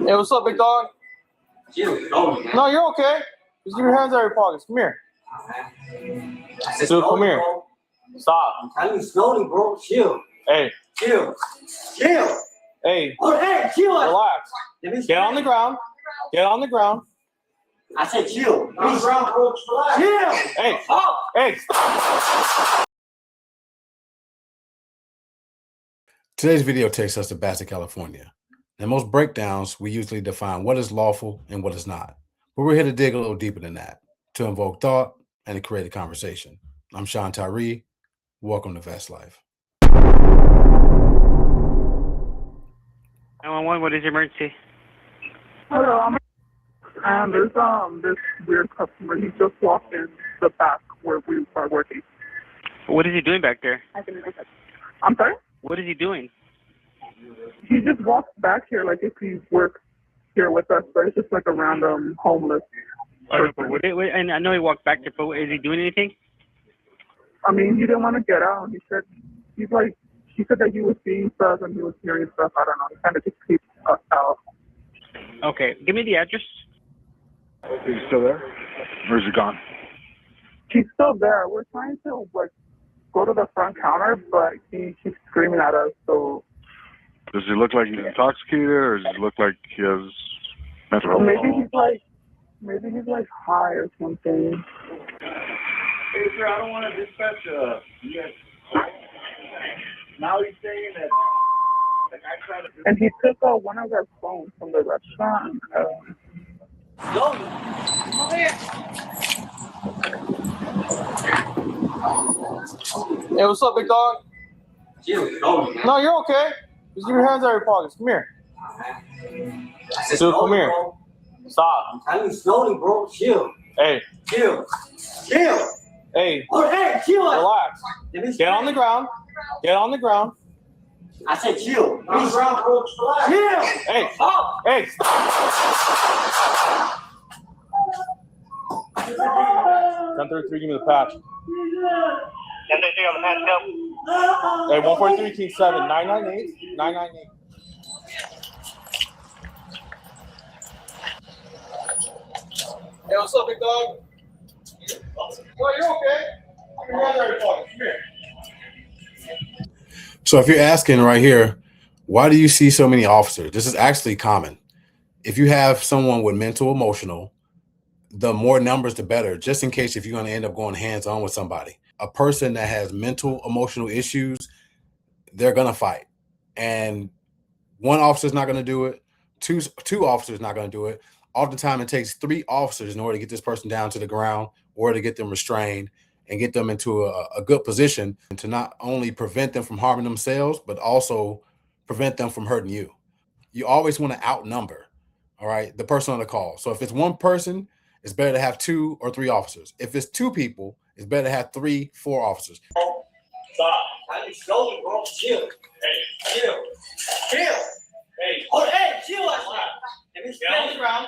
Hey, what's up, big dog? No, you're okay. Just leave your hands out of your pockets. Come here. Dude, come here. Stop. I'm telling you slowly, bro. Chill. Hey. Chill. Chill. Hey. Oh, hey, chill. Relax. Get on the ground. Get on the ground. I said chill. On the ground, bro. Relax. Chill. Hey. Oh. Hey. Today's video takes us to Bassett, California. In most breakdowns, we usually define what is lawful and what is not. But we're here to dig a little deeper than that, to invoke thought and to create a conversation. I'm Sean Tyree. Welcome to Vest Life. 911, what is your emergency? Hello, and there's this weird customer. He just walked in the back where we are working. What is he doing back there? I'm sorry? What is he doing? He just walks back here like if he works here with us, but it's just like a random homeless person. Wait, and I know he walked back there, but is he doing anything? I mean, he didn't want to get out. He said that he was seeing stuff and he was hearing stuff. I don't know. He kind of just keeps us out. Okay, give me the address. Is he still there? Or is he gone? He's still there. We're trying to like go to the front counter, but he keeps screaming at us. So Does he look like he's intoxicated, or does he look like he has mental health? maybe he's like high or something. Hey, sir, I don't want to dispatch now he's saying that I tried to... And he took one of our phones from the restaurant. Yo. Come here. Hey, what's up, big dog? Chill. No, you're okay. Just leave your hands out of your pockets. Come here. Dude, come here. Stop. I'm telling you slowly, bro. Chill. Hey. Chill. Chill. Hey. Oh, hey, chill. Relax. Get on the ground. Get on the ground. I said chill. On the ground, bro. Relax. Chill. Hey. Oh. Hey. 1033, give me the patch. 1033 on the patch, go. Hey, 143 King 7, 998, 998. Hey, what's up, big dog? No, you're okay. Come here. So if you're asking right here, why do you see so many officers? This is actually common. If you have someone with mental, emotional, the more numbers, the better, just in case if you're going to end up going hands-on with somebody. A person that has mental, emotional issues, they're going to fight. And one officer's not going to do it. Two officers not going to do it. Oftentimes it takes 3 officers in order to get this person down to the ground or to get them restrained and get them into a good position and to not only prevent them from harming themselves, but also prevent them from hurting you. You always want to outnumber, all right, the person on the call. So if it's one person, it's better to have 2 or 3 officers. If it's 2 people, it's better to have 3, 4 officers. Stop. I'm slowly, bro. Chill. Hey. Chill. Chill. Hey. Oh, hey, chill. Get on the ground.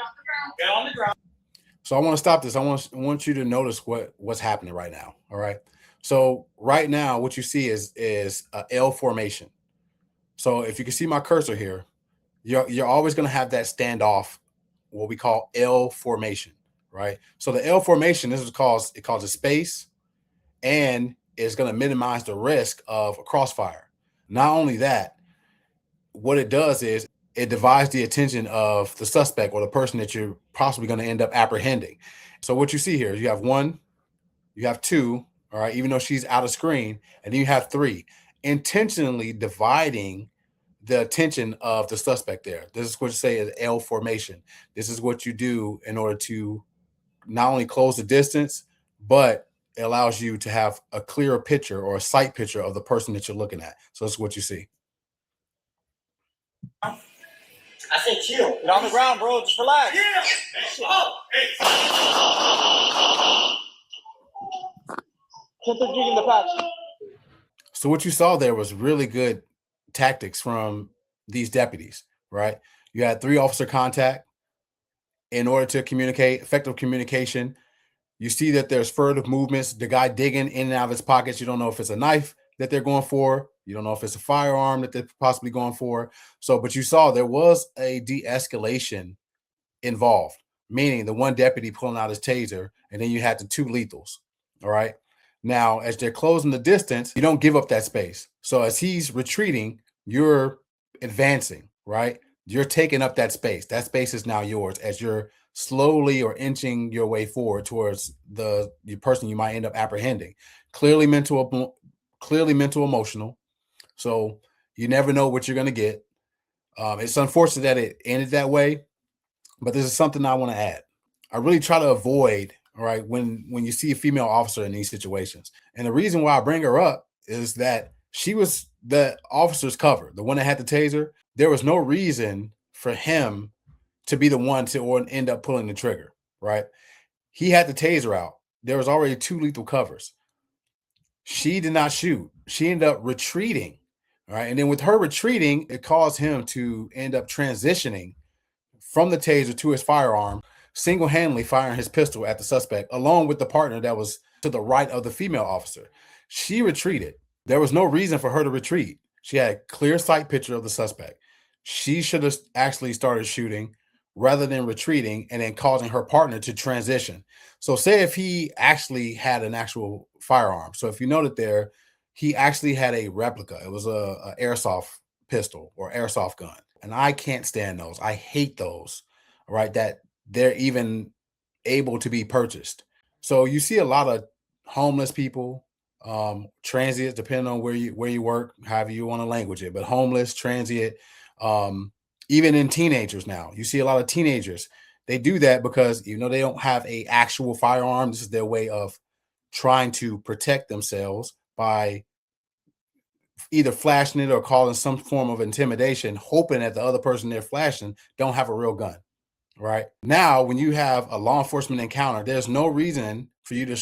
Get on the ground. So I want to stop this. I want you to notice what's happening right now. All right. So right now, what you see is a L formation. So if you can see my cursor here, you're always going to have that standoff, what we call L formation, right? So the L formation, this is causes space, and it's going to minimize the risk of a crossfire. Not only that, what it does is it divides the attention of the suspect or the person that you're possibly going to end up apprehending. So what you see here is you have 1, you have 2, all right, even though she's out of screen, and then you have 3, intentionally dividing the attention of the suspect there. This is what you say is L formation. This is what you do in order to not only close the distance, but it allows you to have a clearer picture or a sight picture of the person that you're looking at. So that's what you see. I said chill. Get on the ground, bro. Just relax. Chill. Hey. Oh. Hey. 1033, give me the patch. So what you saw there was really good tactics from these deputies, right? You had 3 officer contact in order to communicate, effective communication. You see that there's furtive movements, the guy digging in and out of his pockets. You don't know if it's a knife that they're going for You don't know if it's a firearm that they're possibly going for. So, but you saw there was a de-escalation involved, meaning the one deputy pulling out his taser, and then you had the 2 lethals. All right. Now, as they're closing the distance, you don't give up that space. So as he's retreating, you're advancing, right? You're taking up that space. That space is now yours as you're slowly or inching your way forward towards the person you might end up apprehending. Clearly mental, emotional. So you never know what you're going to get. It's unfortunate that it ended that way, but this is something I want to add. I really try to avoid, all right, when you see a female officer in these situations. And the reason why I bring her up is that she was the officer's cover, the one that had the taser. There was no reason for him to be the one to or end up pulling the trigger, right? He had the taser out. There was already 2 lethal covers. She did not shoot. She ended up retreating, all right? And then with her retreating, it caused him to end up transitioning from the taser to his firearm, single-handedly firing his pistol at the suspect, along with the partner that was to the right of the female officer. She retreated. There was no reason for her to retreat. She had a clear sight picture of the suspect. She should have actually started shooting rather than retreating and then causing her partner to transition. So say if he actually had an actual firearm. So if you noted there, he actually had a replica. It was a airsoft pistol or airsoft gun. And I can't stand those. I hate those, right? That they're even able to be purchased. So you see a lot of homeless people, transients, depending on where you work, however you want to language it, but homeless, transient, even in teenagers now. You see a lot of teenagers. They do that because they don't have a actual firearm. This is their way of trying to protect themselves by either flashing it or calling some form of intimidation, hoping that the other person they're flashing don't have a real gun, right? Now, when you have a law enforcement encounter, there's no reason for you to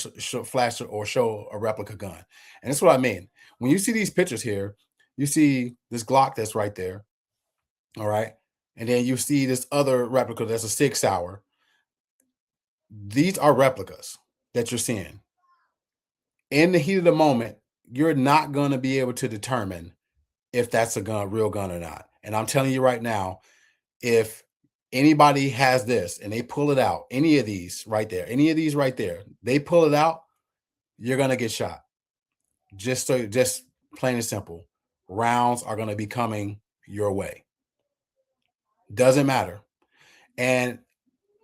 flash or show a replica gun. And that's what I mean. When you see these pictures here, you see this Glock that's right there, all right? And then you see this other replica that's a 6 Sauer. These are replicas that you're seeing. In the heat of the moment, you're not going to be able to determine if that's a real gun or not. And I'm telling you right now, if anybody has this and they pull it out, any of these right there, they pull it out, you're going to get shot. Just plain and simple. Rounds are going to be coming your way. Doesn't matter. And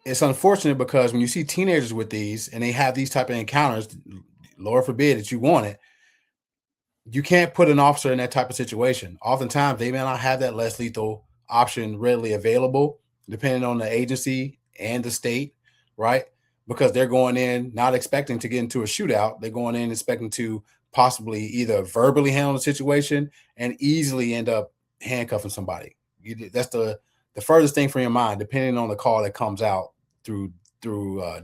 it's unfortunate because when you see teenagers with these and they have these type of encounters, Lord forbid that you want it, you can't put an officer in that type of situation. Oftentimes, they may not have that less lethal option readily available, depending on the agency and the state, right? Because they're going in not expecting to get into a shootout. They're going in expecting to possibly either verbally handle the situation and easily end up handcuffing somebody. That's the furthest thing from your mind, depending on the call that comes out through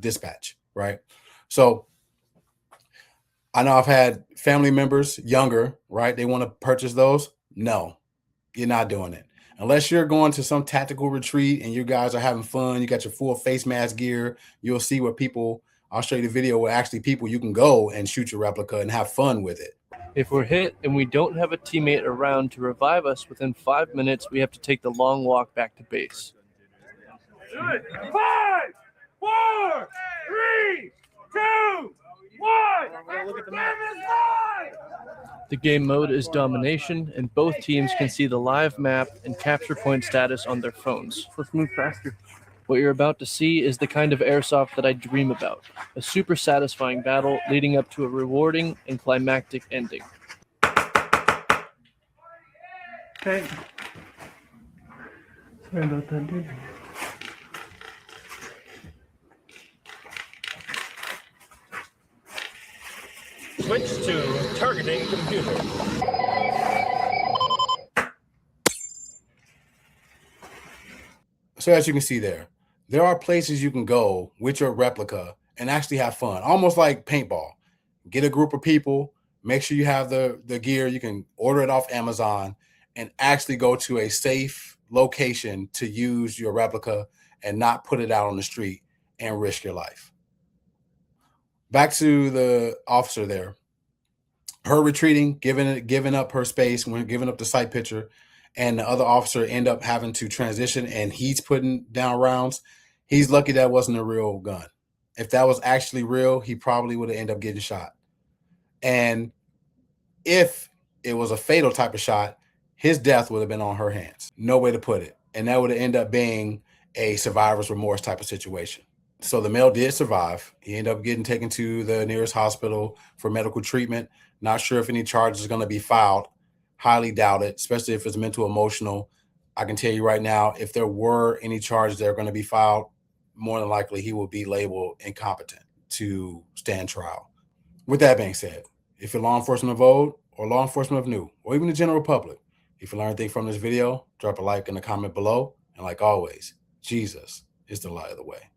dispatch, right? So I know I've had family members, younger, right? They want to purchase those. No, you're not doing it. Unless you're going to some tactical retreat and you guys are having fun, you got your full face mask gear, you'll see where I'll show you the video where actually you can go and shoot your replica and have fun with it. If we're hit and we don't have a teammate around to revive us within 5 minutes, we have to take the long walk back to base. 5, 4, 3, 2, 1. Look at the map. The game mode is domination, and both teams can see the live map and capture point status on their phones. Let's move faster. What you're about to see is the kind of airsoft that I dream about. A super satisfying battle leading up to a rewarding and climactic ending. Hey. Sorry about that, dude. Switch to targeting computer. So as you can see there are places you can go with your replica and actually have fun, almost like paintball. Get a group of people, make sure you have the gear. You can order it off Amazon and actually go to a safe location to use your replica and not put it out on the street and risk your life. Back to the officer there. her retreating, giving up her space, when giving up the sight picture, and the other officer end up having to transition and he's putting down rounds. He's lucky that wasn't a real gun. If that was actually real, he probably would have ended up getting shot. And if it was a fatal type of shot, his death would have been on her hands. No way to put it. And that would have ended up being a survivor's remorse type of situation. So the male did survive. He ended up getting taken to the nearest hospital for medical treatment. Not sure if any charges are going to be filed. Highly doubt it, especially if it's mental, emotional. I can tell you right now, if there were any charges that are going to be filed, more than likely he will be labeled incompetent to stand trial. With that being said, if you're law enforcement of old or law enforcement of new, or even the general public, if you learn anything from this video, drop a like and a comment below. And like always, Jesus is the light of the way.